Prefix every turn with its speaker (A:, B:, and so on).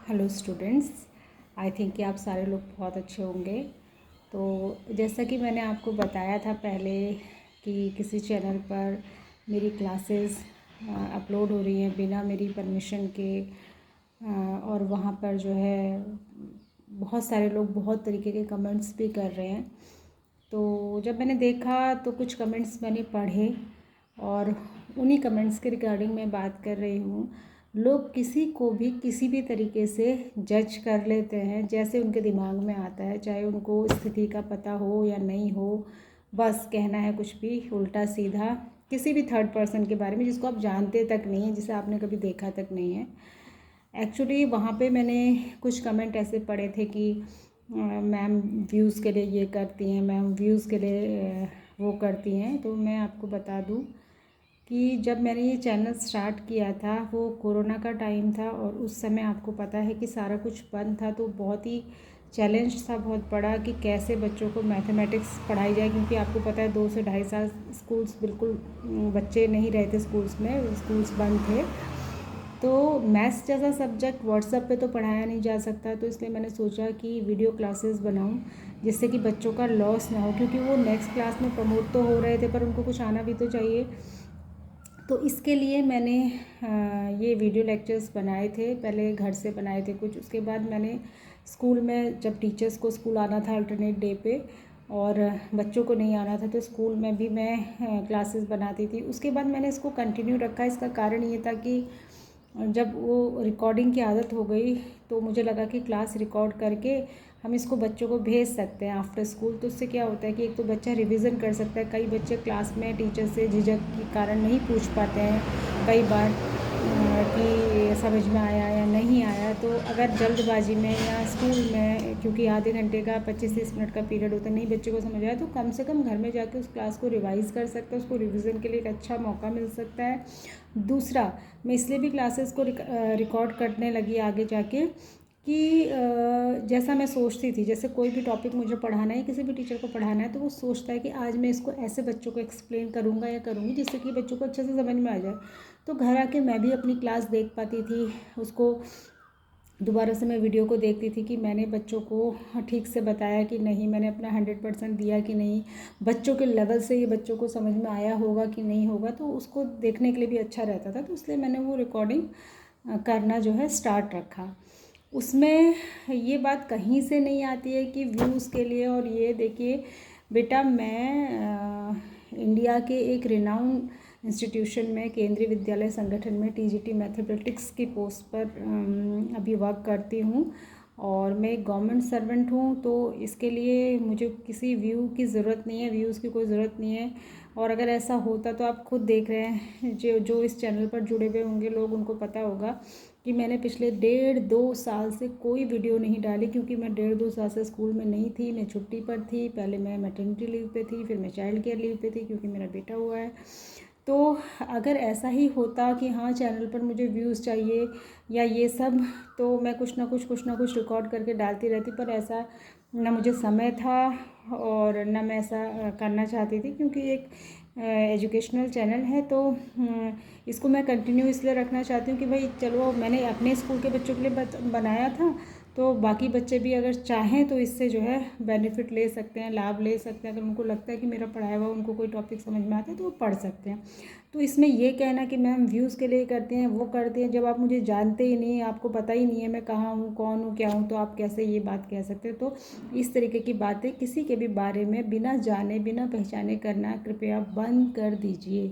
A: Hello students, I think कि आप सारे लोग बहुत अच्छे होंगे। तो जैसा कि मैंने आपको बताया था पहले कि किसी चैनल पर मेरी क्लासेस अपलोड हो रही हैं बिना मेरी परमिशन के, और वहाँ पर जो है बहुत सारे लोग बहुत तरीके के कमेंट्स भी कर रहे हैं। तो जब मैंने देखा तो कुछ कमेंट्स मैंने पढ़े और उन्हीं कमेंट्स के रिगार्डिंग मैं बात कर रही हूँ। लोग किसी को भी किसी भी तरीके से जज कर लेते हैं जैसे उनके दिमाग में आता है, चाहे उनको स्थिति का पता हो या नहीं हो। बस कहना है कुछ भी उल्टा सीधा किसी भी थर्ड पर्सन के बारे में जिसको आप जानते तक नहीं हैं, जिसे आपने कभी देखा तक नहीं है। एक्चुअली वहाँ पे मैंने कुछ कमेंट ऐसे पढ़े थे कि मैम व्यूज़ के लिए ये करती हैं, मैम व्यूज़ के लिए वो करती हैं। तो मैं आपको बता दूँ कि जब मैंने ये चैनल स्टार्ट किया था वो कोरोना का टाइम था और उस समय आपको पता है कि सारा कुछ बंद था। तो बहुत ही चैलेंज था बहुत बड़ा कि कैसे बच्चों को मैथमेटिक्स पढ़ाई जाए, क्योंकि आपको पता है 2 से ढाई साल स्कूल्स बिल्कुल बच्चे नहीं रहते, स्कूल्स में स्कूल्स बंद थे। तो मैथ्स जैसा सब्जेक्ट व्हाट्सएप पे तो पढ़ाया नहीं जा सकता, तो इसलिए मैंने सोचा कि वीडियो क्लासेस बनाऊं जिससे कि बच्चों का लॉस ना हो, क्योंकि वो नेक्स्ट क्लास में प्रमोट तो हो रहे थे पर उनको कुछ आना भी तो चाहिए। तो इसके लिए मैंने ये वीडियो लेक्चर्स बनाए थे। पहले घर से बनाए थे कुछ, उसके बाद मैंने स्कूल में जब टीचर्स को स्कूल आना था अल्टरनेट डे पे और बच्चों को नहीं आना था तो स्कूल में भी मैं क्लासेस बनाती थी। उसके बाद मैंने इसको कंटिन्यू रखा। इसका कारण ये था कि जब वो रिकॉर्डिंग की आदत हो गई तो मुझे लगा कि क्लास रिकॉर्ड करके हम इसको बच्चों को भेज सकते हैं आफ्टर स्कूल। तो उससे क्या होता है कि एक तो बच्चा रिवीजन कर सकता है। कई बच्चे क्लास में टीचर से झिझक के कारण नहीं पूछ पाते हैं कई बार कि समझ में आया या नहीं आया। तो अगर जल्दबाजी में या स्कूल में, क्योंकि आधे घंटे का 25-30 मिनट का पीरियड होता है, नहीं बच्चे को समझ आया तो कम से कम घर में जाके उस क्लास को रिवाइज़ कर सकता है, उसको रिवीजन के लिए एक अच्छा मौका मिल सकता है। दूसरा, मैं इसलिए भी क्लासेस को रिकॉर्ड करने लगी आगे जाके कि जैसा मैं सोचती थी, जैसे कोई भी टॉपिक मुझे पढ़ाना है, किसी भी टीचर को पढ़ाना है, तो वो सोचता है कि आज मैं इसको ऐसे बच्चों को एक्सप्लेन करूँगा या करूँगी जिससे कि बच्चों को अच्छे से समझ में आ जाए। तो घर आके मैं भी अपनी क्लास देख पाती थी, उसको दोबारा से मैं वीडियो को देखती थी कि मैंने बच्चों को ठीक से बताया कि नहीं, मैंने अपना 100% दिया कि नहीं, बच्चों के लेवल से ये बच्चों को समझ में आया होगा कि नहीं होगा। तो उसको देखने के लिए भी अच्छा रहता था, तो इसलिए मैंने वो रिकॉर्डिंग करना जो है स्टार्ट रखा। उसमें ये बात कहीं से नहीं आती है कि व्यूज़ के लिए। और ये देखिए बेटा, मैं इंडिया के एक रिनाउंड इंस्टीट्यूशन में केंद्रीय विद्यालय संगठन में टीजीटी मैथमेटिक्स की पोस्ट पर अभी वर्क करती हूँ और मैं एक गवर्नमेंट सर्वेंट हूँ। तो इसके लिए मुझे किसी व्यू की ज़रूरत नहीं है, व्यूज़ की कोई ज़रूरत नहीं है। और अगर ऐसा होता तो आप खुद देख रहे हैं, जो इस चैनल पर जुड़े हुए होंगे लोग, उनको पता होगा कि मैंने पिछले 1.5-2 साल से कोई वीडियो नहीं डाली, क्योंकि मैं 1.5-2 साल से स्कूल में नहीं थी, मैं छुट्टी पर थी। पहले मैं मैटरनिटी लीव पे थी, फिर मैं चाइल्ड केयर लीव पे थी क्योंकि मेरा बेटा हुआ है। तो अगर ऐसा ही होता कि हाँ चैनल पर मुझे व्यूज़ चाहिए या ये सब, तो मैं कुछ ना कुछ रिकॉर्ड करके डालती रहती, पर ऐसा ना मुझे समय था और ना मैं ऐसा करना चाहती थी, क्योंकि एक एजुकेशनल चैनल है। तो इसको मैं कंटिन्यू इसलिए रखना चाहती हूँ कि भाई चलो, मैंने अपने स्कूल के बच्चों के लिए बनाया था, तो बाकी बच्चे भी अगर चाहें तो इससे जो है बेनिफिट ले सकते हैं, लाभ ले सकते हैं। अगर उनको लगता है कि मेरा पढ़ाया हुआ उनको कोई टॉपिक समझ में आता है तो वो पढ़ सकते हैं। तो इसमें ये कहना कि मैम व्यूज़ के लिए करते हैं, वो करते हैं, जब आप मुझे जानते ही नहीं, आपको पता ही नहीं है मैं कहाँ हूँ, कौन हूँ, क्या हूँ, तो आप कैसे ये बात कह सकते हैं। तो इस तरीके की बातें किसी के भी बारे में बिना जाने बिना पहचाने करना कृपया बंद कर दीजिए।